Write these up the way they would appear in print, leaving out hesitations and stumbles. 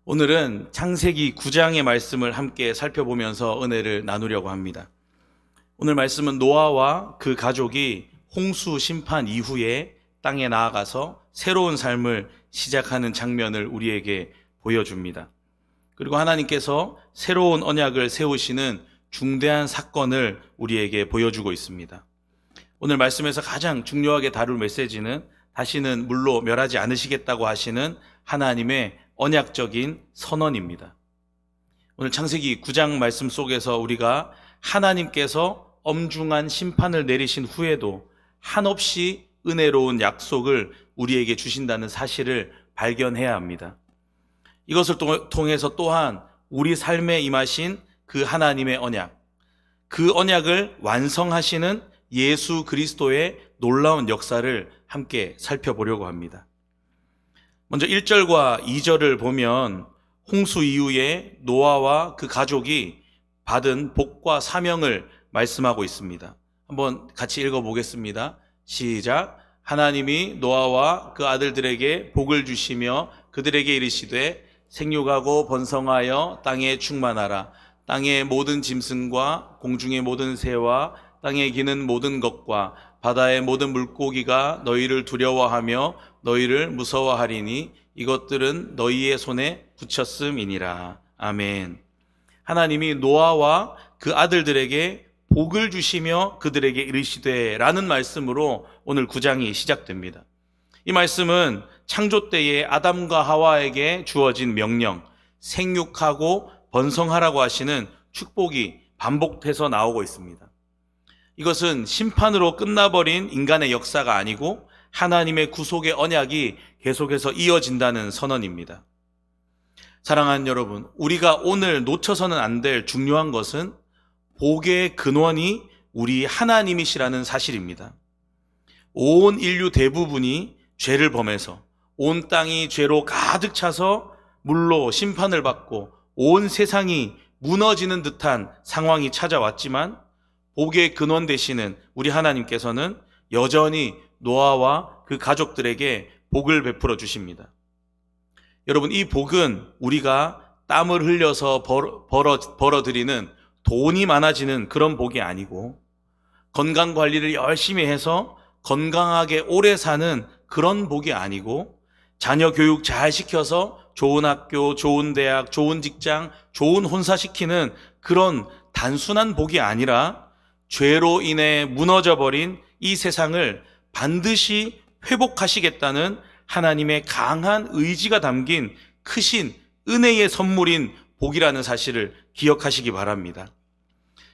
오늘은 창세기 9장의 말씀을 함께 살펴보면서 은혜를 나누려고 합니다. 오늘 말씀은 노아와 그 가족이 홍수 심판 이후에 땅에 나아가서 새로운 삶을 시작하는 장면을 우리에게 보여줍니다. 그리고 하나님께서 새로운 언약을 세우시는 중대한 사건을 우리에게 보여주고 있습니다. 오늘 말씀에서 가장 중요하게 다룰 메시지는 다시는 물로 멸하지 않으시겠다고 하시는 하나님의 언약적인 선언입니다. 오늘 창세기 9장 말씀 속에서 우리가 하나님께서 엄중한 심판을 내리신 후에도 한없이 은혜로운 약속을 우리에게 주신다는 사실을 발견해야 합니다. 이것을 통해서 또한 우리 삶에 임하신 그 하나님의 언약, 그 언약을 완성하시는 예수 그리스도의 놀라운 역사를 함께 살펴보려고 합니다. 먼저 1절과 2절을 보면 홍수 이후에 노아와 그 가족이 받은 복과 사명을 말씀하고 있습니다. 한번 같이 읽어보겠습니다. 시작. 하나님이 노아와 그 아들들에게 복을 주시며 그들에게 이르시되 생육하고 번성하여 땅에 충만하라. 땅의 모든 짐승과 공중의 모든 새와 땅에 기는 모든 것과 바다의 모든 물고기가 너희를 두려워하며 너희를 무서워하리니 이것들은 너희의 손에 붙였음이니라. 아멘. 하나님이 노아와 그 아들들에게 복을 주시며 그들에게 이르시되 라는 말씀으로 오늘 9장이 시작됩니다. 이 말씀은 창조 때에 아담과 하와에게 주어진 명령, 생육하고 번성하라고 하시는 축복이 반복돼서 나오고 있습니다. 이것은 심판으로 끝나버린 인간의 역사가 아니고 하나님의 구속의 언약이 계속해서 이어진다는 선언입니다. 사랑하는 여러분, 우리가 오늘 놓쳐서는 안 될 중요한 것은 복의 근원이 우리 하나님이시라는 사실입니다. 온 인류 대부분이 죄를 범해서 온 땅이 죄로 가득 차서 물로 심판을 받고 온 세상이 무너지는 듯한 상황이 찾아왔지만 복의 근원 되시는 우리 하나님께서는 여전히 노아와 그 가족들에게 복을 베풀어 주십니다. 여러분, 이 복은 우리가 땀을 흘려서 벌어들이는 돈이 많아지는 그런 복이 아니고 건강 관리를 열심히 해서 건강하게 오래 사는 그런 복이 아니고 자녀 교육 잘 시켜서 좋은 학교, 좋은 대학, 좋은 직장, 좋은 혼사시키는 그런 단순한 복이 아니라 죄로 인해 무너져버린 이 세상을 반드시 회복하시겠다는 하나님의 강한 의지가 담긴 크신 은혜의 선물인 복이라는 사실을 기억하시기 바랍니다.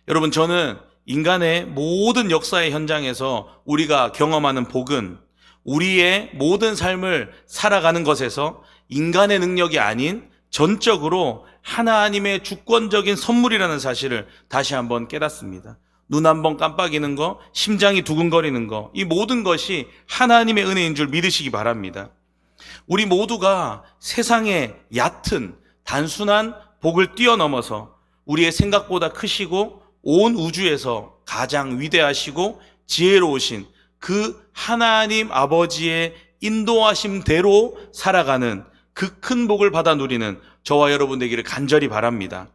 여러분, 저는 인간의 모든 역사의 현장에서 우리가 경험하는 복은 우리의 모든 삶을 살아가는 것에서 인간의 능력이 아닌 전적으로 하나님의 주권적인 선물이라는 사실을 다시 한번 깨닫습니다. 눈 한번 깜빡이는 거, 심장이 두근거리는 거, 이 모든 것이 하나님의 은혜인 줄 믿으시기 바랍니다. 우리 모두가 세상의 얕은 단순한 복을 뛰어넘어서 우리의 생각보다 크시고 온 우주에서 가장 위대하시고 지혜로우신 그 하나님 아버지의 인도하심대로 살아가는 그 큰 복을 받아 누리는 저와 여러분 되기를 간절히 바랍니다.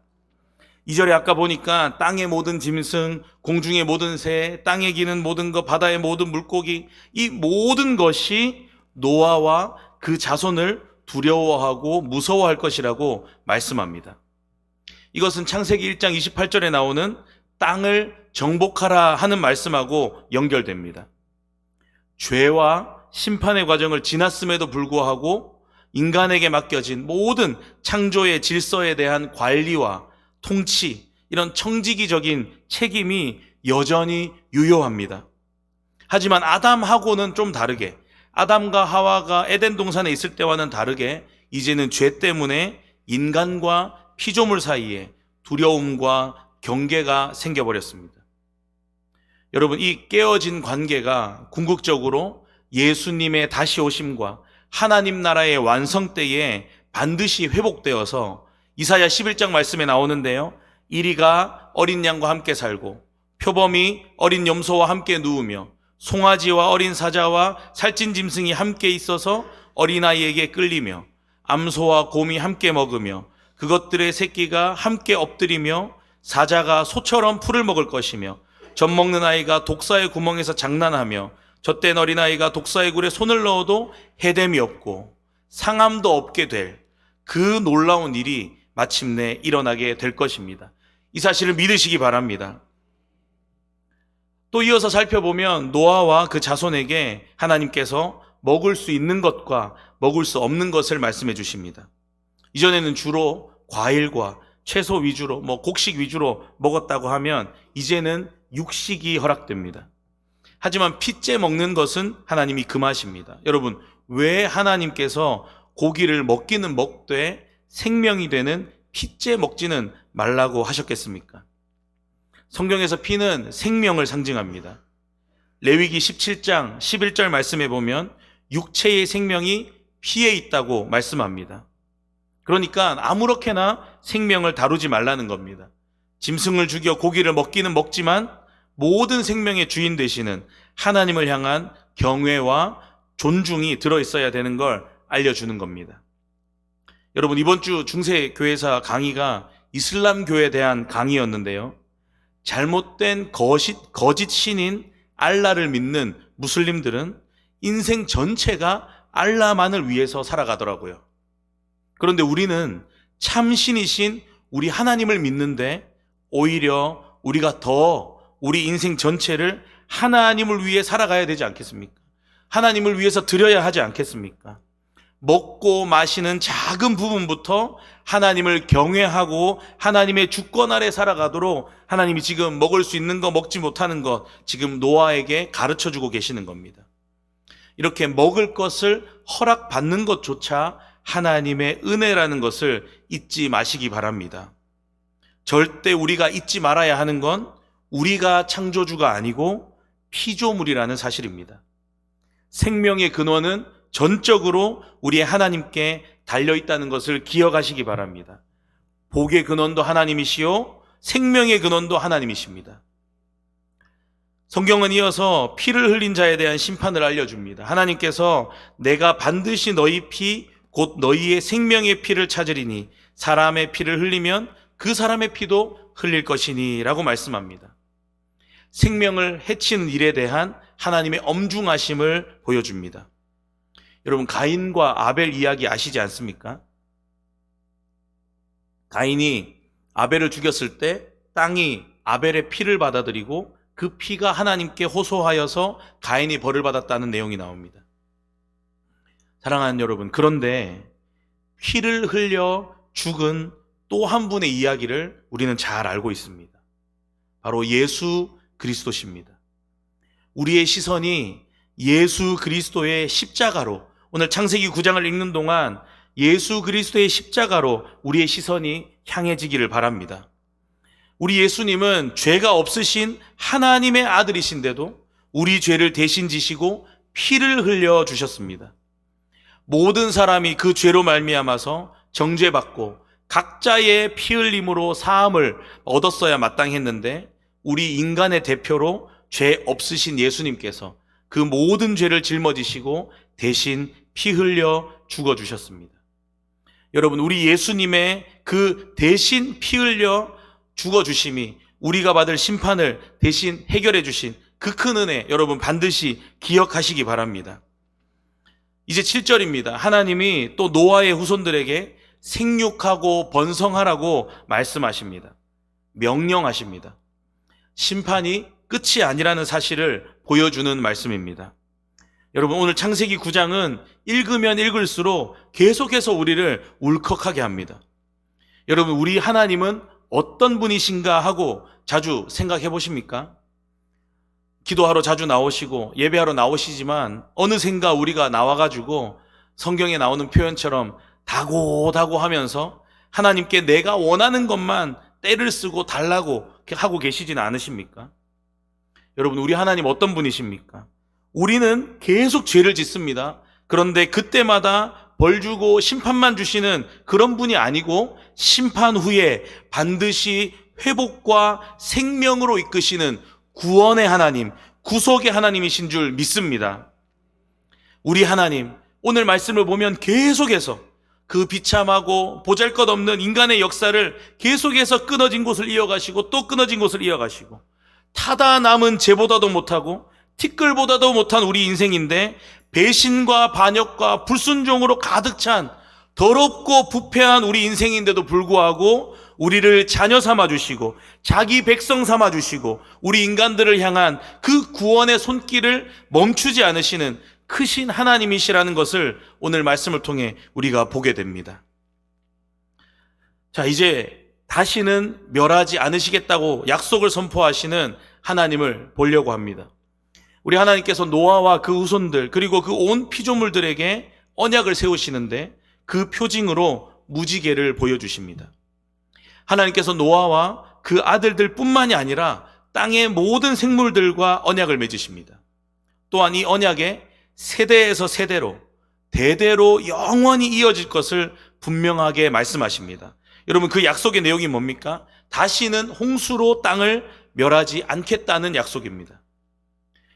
2절에 아까 보니까 땅의 모든 짐승, 공중의 모든 새, 땅에 기는 모든 것, 바다의 모든 물고기, 이 모든 것이 노아와 그 자손을 두려워하고 무서워할 것이라고 말씀합니다. 이것은 창세기 1장 28절에 나오는 땅을 정복하라 하는 말씀하고 연결됩니다. 죄와 심판의 과정을 지났음에도 불구하고 인간에게 맡겨진 모든 창조의 질서에 대한 관리와 통치, 이런 청지기적인 책임이 여전히 유효합니다. 하지만 아담하고는 좀 다르게, 아담과 하와가 에덴 동산에 있을 때와는 다르게 이제는 죄 때문에 인간과 피조물 사이에 두려움과 경계가 생겨버렸습니다. 여러분, 이 깨어진 관계가 궁극적으로 예수님의 다시 오심과 하나님 나라의 완성 때에 반드시 회복되어서 이사야 11장 말씀에 나오는데요, 이리가 어린 양과 함께 살고 표범이 어린 염소와 함께 누우며 송아지와 어린 사자와 살찐 짐승이 함께 있어서 어린아이에게 끌리며 암소와 곰이 함께 먹으며 그것들의 새끼가 함께 엎드리며 사자가 소처럼 풀을 먹을 것이며 젖 먹는 아이가 독사의 구멍에서 장난하며 젖된 어린아이가 독사의 굴에 손을 넣어도 해됨이 없고 상함도 없게 될 그 놀라운 일이 마침내 일어나게 될 것입니다. 이 사실을 믿으시기 바랍니다. 또 이어서 살펴보면 노아와 그 자손에게 하나님께서 먹을 수 있는 것과 먹을 수 없는 것을 말씀해 주십니다. 이전에는 주로 과일과 채소 위주로, 곡식 위주로 먹었다고 하면 이제는 육식이 허락됩니다. 하지만 피째 먹는 것은 하나님이 금하십니다. 여러분, 왜 하나님께서 고기를 먹기는 먹되 생명이 되는 피째 먹지는 말라고 하셨겠습니까? 성경에서 피는 생명을 상징합니다. 레위기 17장 11절 말씀에 보면 육체의 생명이 피에 있다고 말씀합니다. 그러니까 아무렇게나 생명을 다루지 말라는 겁니다. 짐승을 죽여 고기를 먹기는 먹지만 모든 생명의 주인 되시는 하나님을 향한 경외와 존중이 들어있어야 되는 걸 알려주는 겁니다. 여러분, 이번 주 중세교회사 강의가 이슬람교에 대한 강의였는데요. 잘못된 거짓 신인 알라를 믿는 무슬림들은 인생 전체가 알라만을 위해서 살아가더라고요. 그런데 우리는 참신이신 우리 하나님을 믿는데 오히려 우리가 더 우리 인생 전체를 하나님을 위해 살아가야 되지 않겠습니까? 하나님을 위해서 드려야 하지 않겠습니까? 먹고 마시는 작은 부분부터 하나님을 경외하고 하나님의 주권 아래 살아가도록 하나님이 지금 먹을 수 있는 거 먹지 못하는 것 지금 노아에게 가르쳐주고 계시는 겁니다. 이렇게 먹을 것을 허락받는 것조차 하나님의 은혜라는 것을 잊지 마시기 바랍니다. 절대 우리가 잊지 말아야 하는 건 우리가 창조주가 아니고 피조물이라는 사실입니다. 생명의 근원은 전적으로 우리의 하나님께 달려있다는 것을 기억하시기 바랍니다. 복의 근원도 하나님이시요 생명의 근원도 하나님이십니다. 성경은 이어서 피를 흘린 자에 대한 심판을 알려줍니다. 하나님께서 내가 반드시 너희 피 곧 너희의 생명의 피를 찾으리니 사람의 피를 흘리면 그 사람의 피도 흘릴 것이니 라고 말씀합니다. 생명을 해치는 일에 대한 하나님의 엄중하심을 보여줍니다. 여러분, 가인과 아벨 이야기 아시지 않습니까? 가인이 아벨을 죽였을 때 땅이 아벨의 피를 받아들이고 그 피가 하나님께 호소하여서 가인이 벌을 받았다는 내용이 나옵니다. 사랑하는 여러분, 그런데 피를 흘려 죽은 또 한 분의 이야기를 우리는 잘 알고 있습니다. 바로 예수 그리스도십니다. 우리의 시선이 예수 그리스도의 십자가로, 오늘 창세기 9장을 읽는 동안 예수 그리스도의 십자가로 우리의 시선이 향해지기를 바랍니다. 우리 예수님은 죄가 없으신 하나님의 아들이신데도 우리 죄를 대신 지시고 피를 흘려 주셨습니다. 모든 사람이 그 죄로 말미암아서 정죄받고 각자의 피 흘림으로 사함을 얻었어야 마땅했는데 우리 인간의 대표로 죄 없으신 예수님께서 그 모든 죄를 짊어지시고 대신 피 흘려 죽어주셨습니다. 여러분, 우리 예수님의 그 대신 피 흘려 죽어주심이 우리가 받을 심판을 대신 해결해 주신 그 큰 은혜, 여러분 반드시 기억하시기 바랍니다. 이제 7절입니다. 하나님이 또 노아의 후손들에게 생육하고 번성하라고 말씀하십니다. 명령하십니다. 심판이 끝이 아니라는 사실을 보여주는 말씀입니다. 여러분, 오늘 창세기 9장은 읽으면 읽을수록 계속해서 우리를 울컥하게 합니다. 여러분, 우리 하나님은 어떤 분이신가 하고 자주 생각해 보십니까? 기도하러 자주 나오시고 예배하러 나오시지만 어느샌가 우리가 나와가지고 성경에 나오는 표현처럼 다고다고 하면서 하나님께 내가 원하는 것만 때를 쓰고 달라고 하고 계시지는 않으십니까? 여러분, 우리 하나님 어떤 분이십니까? 우리는 계속 죄를 짓습니다. 그런데 그때마다 벌 주고 심판만 주시는 그런 분이 아니고 심판 후에 반드시 회복과 생명으로 이끄시는 구원의 하나님, 구속의 하나님이신 줄 믿습니다. 우리 하나님, 오늘 말씀을 보면 계속해서 그 비참하고 보잘것없는 인간의 역사를 계속해서 끊어진 곳을 이어가시고 또 끊어진 곳을 이어가시고 타다 남은 죄보다도 못하고 티끌보다도 못한 우리 인생인데 배신과 반역과 불순종으로 가득 찬 더럽고 부패한 우리 인생인데도 불구하고 우리를 자녀 삼아주시고 자기 백성 삼아주시고 우리 인간들을 향한 그 구원의 손길을 멈추지 않으시는 크신 하나님이시라는 것을 오늘 말씀을 통해 우리가 보게 됩니다. 자, 이제 다시는 멸하지 않으시겠다고 약속을 선포하시는 하나님을 보려고 합니다. 우리 하나님께서 노아와 그 후손들 그리고 그 온 피조물들에게 언약을 세우시는데 그 표징으로 무지개를 보여주십니다. 하나님께서 노아와 그 아들들 뿐만이 아니라 땅의 모든 생물들과 언약을 맺으십니다. 또한 이 언약에 세대에서 세대로 대대로 영원히 이어질 것을 분명하게 말씀하십니다. 여러분, 그 약속의 내용이 뭡니까? 다시는 홍수로 땅을 멸하지 않겠다는 약속입니다.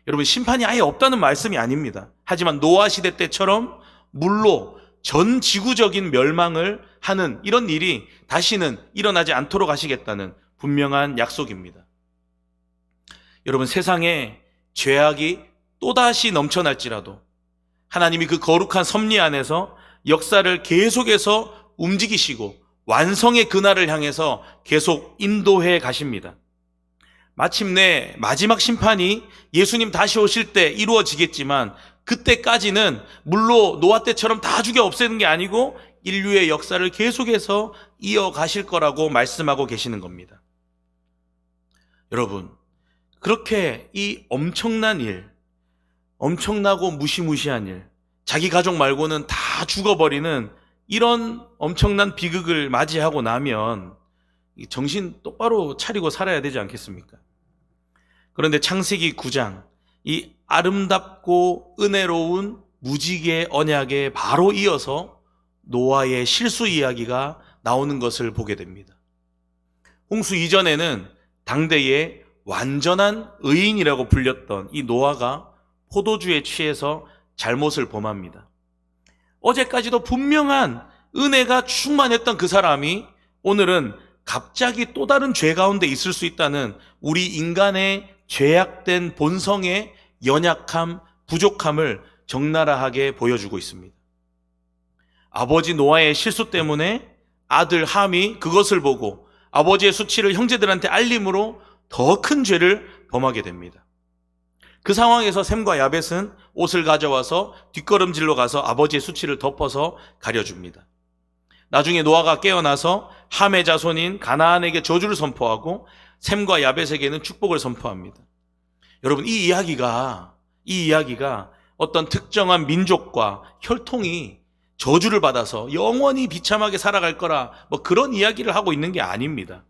여러분, 심판이 아예 없다는 말씀이 아닙니다. 하지만 노아 시대 때처럼 물로 전 지구적인 멸망을 하는 이런 일이 다시는 일어나지 않도록 하시겠다는 분명한 약속입니다. 여러분, 세상에 죄악이 또다시 넘쳐날지라도 하나님이 그 거룩한 섭리 안에서 역사를 계속해서 움직이시고 완성의 그날을 향해서 계속 인도해 가십니다. 마침내 마지막 심판이 예수님 다시 오실 때 이루어지겠지만 그때까지는 물로 노아 때처럼 다 죽여 없애는 게 아니고 인류의 역사를 계속해서 이어가실 거라고 말씀하고 계시는 겁니다. 여러분, 그렇게 이 엄청난 일, 엄청나고 무시무시한 일, 자기 가족 말고는 다 죽어버리는 이런 엄청난 비극을 맞이하고 나면 정신 똑바로 차리고 살아야 되지 않겠습니까? 그런데 창세기 9장, 이 아름답고 은혜로운 무지개 언약에 바로 이어서 노아의 실수 이야기가 나오는 것을 보게 됩니다. 홍수 이전에는 당대의 완전한 의인이라고 불렸던 이 노아가 포도주에 취해서 잘못을 범합니다. 어제까지도 분명한 은혜가 충만했던 그 사람이 오늘은 갑자기 또 다른 죄 가운데 있을 수 있다는 우리 인간의 죄악된 본성의 연약함, 부족함을 적나라하게 보여주고 있습니다. 아버지 노아의 실수 때문에 아들 함이 그것을 보고 아버지의 수치를 형제들한테 알림으로 더 큰 죄를 범하게 됩니다. 그 상황에서 셈과 야벳은 옷을 가져와서 뒷걸음질로 가서 아버지의 수치를 덮어서 가려줍니다. 나중에 노아가 깨어나서 함의 자손인 가나안에게 저주를 선포하고 셈과 야벳에게는 축복을 선포합니다. 여러분, 이 이야기가 어떤 특정한 민족과 혈통이 저주를 받아서 영원히 비참하게 살아갈 거라 그런 이야기를 하고 있는 게 아닙니다.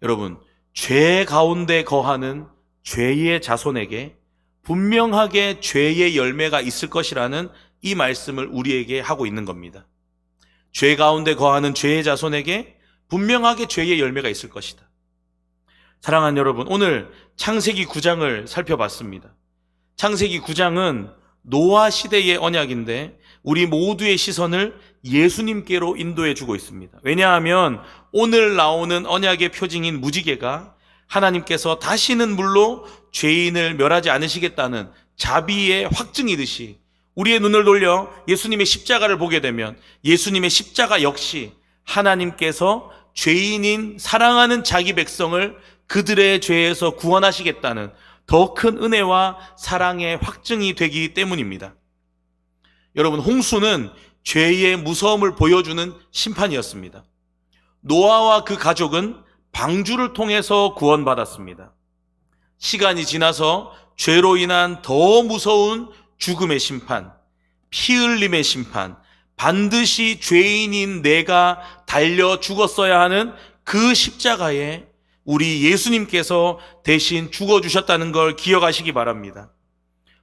여러분, 죄 가운데 거하는 죄의 자손에게 분명하게 죄의 열매가 있을 것이라는 이 말씀을 우리에게 하고 있는 겁니다. 죄 가운데 거하는 죄의 자손에게 분명하게 죄의 열매가 있을 것이다. 사랑하는 여러분, 오늘 창세기 9장을 살펴봤습니다. 창세기 9장은 노아 시대의 언약인데 우리 모두의 시선을 예수님께로 인도해 주고 있습니다. 왜냐하면 오늘 나오는 언약의 표징인 무지개가 하나님께서 다시는 물로 죄인을 멸하지 않으시겠다는 자비의 확증이듯이 우리의 눈을 돌려 예수님의 십자가를 보게 되면 예수님의 십자가 역시 하나님께서 죄인인 사랑하는 자기 백성을 그들의 죄에서 구원하시겠다는 더 큰 은혜와 사랑의 확증이 되기 때문입니다. 여러분, 홍수는 죄의 무서움을 보여주는 심판이었습니다. 노아와 그 가족은 방주를 통해서 구원받았습니다. 시간이 지나서 죄로 인한 더 무서운 죽음의 심판, 피 흘림의 심판, 반드시 죄인인 내가 달려 죽었어야 하는 그 십자가에 우리 예수님께서 대신 죽어주셨다는 걸 기억하시기 바랍니다.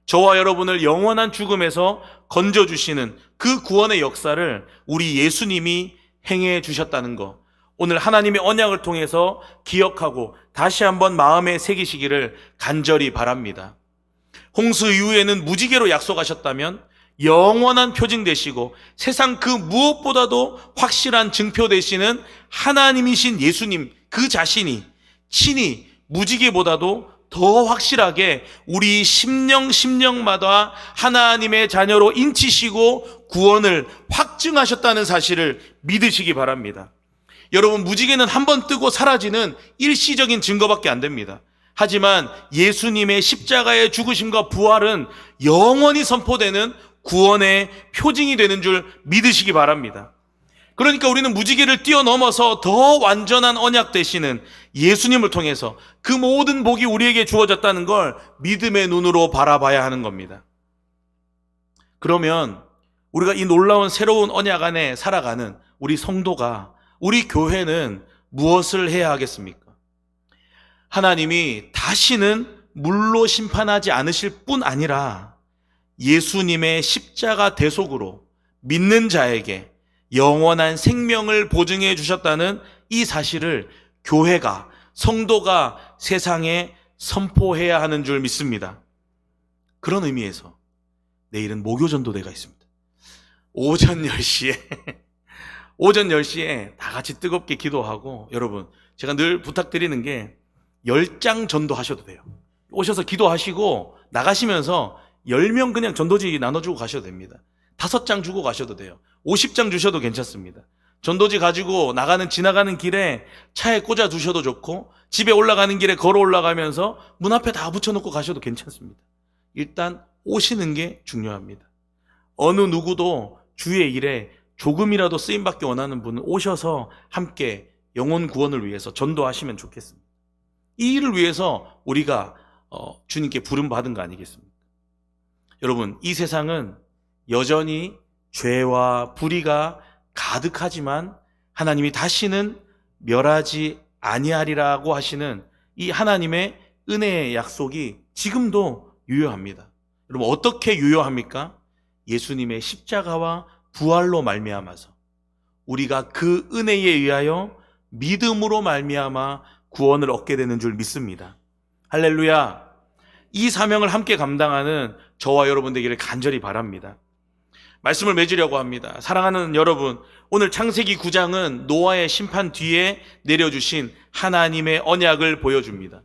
저와 여러분을 영원한 죽음에서 건져주시는 그 구원의 역사를 우리 예수님이 행해 주셨다는 것, 오늘 하나님의 언약을 통해서 기억하고 다시 한번 마음에 새기시기를 간절히 바랍니다. 홍수 이후에는 무지개로 약속하셨다면 영원한 표징 되시고 세상 그 무엇보다도 확실한 증표 되시는 하나님이신 예수님 그 자신이 친히 무지개보다도 더 확실하게 우리 심령마다 하나님의 자녀로 인치시고 구원을 확증하셨다는 사실을 믿으시기 바랍니다. 여러분, 무지개는 한번 뜨고 사라지는 일시적인 증거밖에 안 됩니다. 하지만 예수님의 십자가의 죽으심과 부활은 영원히 선포되는 구원의 표징이 되는 줄 믿으시기 바랍니다. 그러니까 우리는 무지개를 뛰어넘어서 더 완전한 언약 되시는 예수님을 통해서 그 모든 복이 우리에게 주어졌다는 걸 믿음의 눈으로 바라봐야 하는 겁니다. 그러면 우리가 이 놀라운 새로운 언약 안에 살아가는 우리 성도가, 우리 교회는 무엇을 해야 하겠습니까? 하나님이 다시는 물로 심판하지 않으실 뿐 아니라 예수님의 십자가 대속으로 믿는 자에게 영원한 생명을 보증해 주셨다는 이 사실을 교회가, 성도가 세상에 선포해야 하는 줄 믿습니다. 그런 의미에서 내일은 목요전도대가 있습니다. 오전 10시에 다 같이 뜨겁게 기도하고, 여러분 제가 늘 부탁드리는 게 10장 전도하셔도 돼요. 오셔서 기도하시고 나가시면서 10명 그냥 전도지 나눠주고 가셔도 됩니다. 5장 주고 가셔도 돼요. 50장 주셔도 괜찮습니다. 전도지 가지고 지나가는 길에 차에 꽂아 두셔도 좋고, 집에 올라가는 길에 걸어 올라가면서 문 앞에 다 붙여놓고 가셔도 괜찮습니다. 일단 오시는 게 중요합니다. 어느 누구도 주의 일에 조금이라도 쓰임받기 원하는 분은 오셔서 함께 영혼 구원을 위해서 전도하시면 좋겠습니다. 이 일을 위해서 우리가 주님께 부름받은 거 아니겠습니까? 여러분, 이 세상은 여전히 죄와 불의가 가득하지만 하나님이 다시는 멸하지 아니하리라고 하시는 이 하나님의 은혜의 약속이 지금도 유효합니다. 여러분, 어떻게 유효합니까? 예수님의 십자가와 부활로 말미암아서 우리가 그 은혜에 의하여 믿음으로 말미암아 구원을 얻게 되는 줄 믿습니다. 할렐루야. 이 사명을 함께 감당하는 저와 여러분 되기를 간절히 바랍니다. 말씀을 맺으려고 합니다. 사랑하는 여러분, 오늘 창세기 9장은 노아의 심판 뒤에 내려주신 하나님의 언약을 보여줍니다.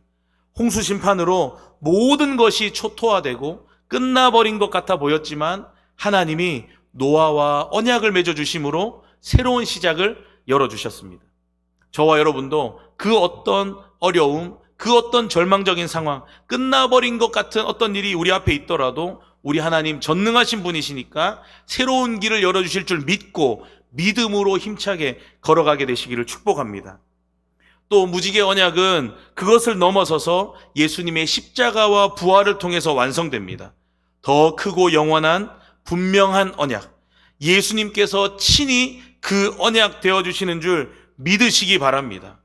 홍수 심판으로 모든 것이 초토화되고 끝나버린 것 같아 보였지만 하나님이 노아와 언약을 맺어주심으로 새로운 시작을 열어주셨습니다. 저와 여러분도 그 어떤 어려움, 그 어떤 절망적인 상황, 끝나버린 것 같은 어떤 일이 우리 앞에 있더라도 우리 하나님 전능하신 분이시니까 새로운 길을 열어주실 줄 믿고 믿음으로 힘차게 걸어가게 되시기를 축복합니다. 또 무지개 언약은 그것을 넘어서서 예수님의 십자가와 부활을 통해서 완성됩니다. 더 크고 영원한 분명한 언약, 예수님께서 친히 그 언약 되어주시는 줄 믿으시기 바랍니다.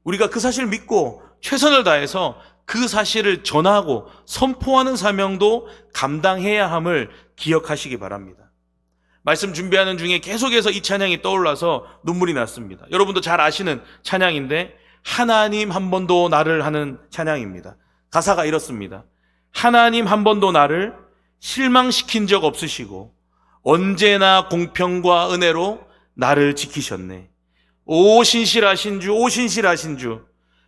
우리가 그 사실을 믿고 최선을 다해서 그 사실을 전하고 선포하는 사명도 감당해야 함을 기억하시기 바랍니다. 말씀 준비하는 중에 계속해서 이 찬양이 떠올라서 눈물이 났습니다. 여러분도 잘 아시는 찬양인데, 하나님 한 번도 나를 하는 찬양입니다. 가사가 이렇습니다. 하나님 한 번도 나를 실망시킨 적 없으시고 언제나 공평과 은혜로 나를 지키셨네. 오 신실하신 주, 오 신실하신 주,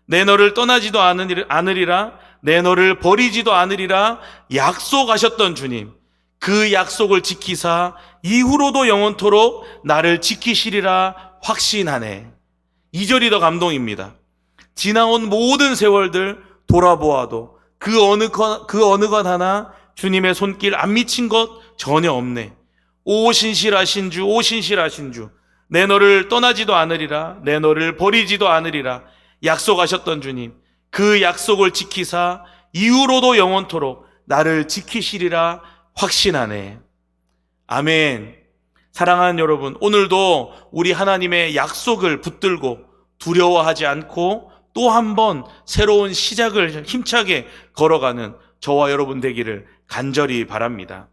내 너를 떠나지도 않으리라, 내 너를 버리지도 않으리라 약속하셨던 주님, 그 약속을 지키사 이후로도 영원토록 나를 지키시리라 확신하네. 2절이 더 감동입니다. 지나온 모든 세월들 돌아보아도 그 어느 것 하나 주님의 손길 안 미친 것 전혀 없네. 오 신실하신 주, 오 신실하신 주, 내 너를 떠나지도 않으리라, 내 너를 버리지도 않으리라 약속하셨던 주님, 그 약속을 지키사 이후로도 영원토록 나를 지키시리라 확신하네. 아멘. 사랑하는 여러분, 오늘도 우리 하나님의 약속을 붙들고 두려워하지 않고 또 한 번 새로운 시작을 힘차게 걸어가는 저와 여러분 되기를 간절히 바랍니다.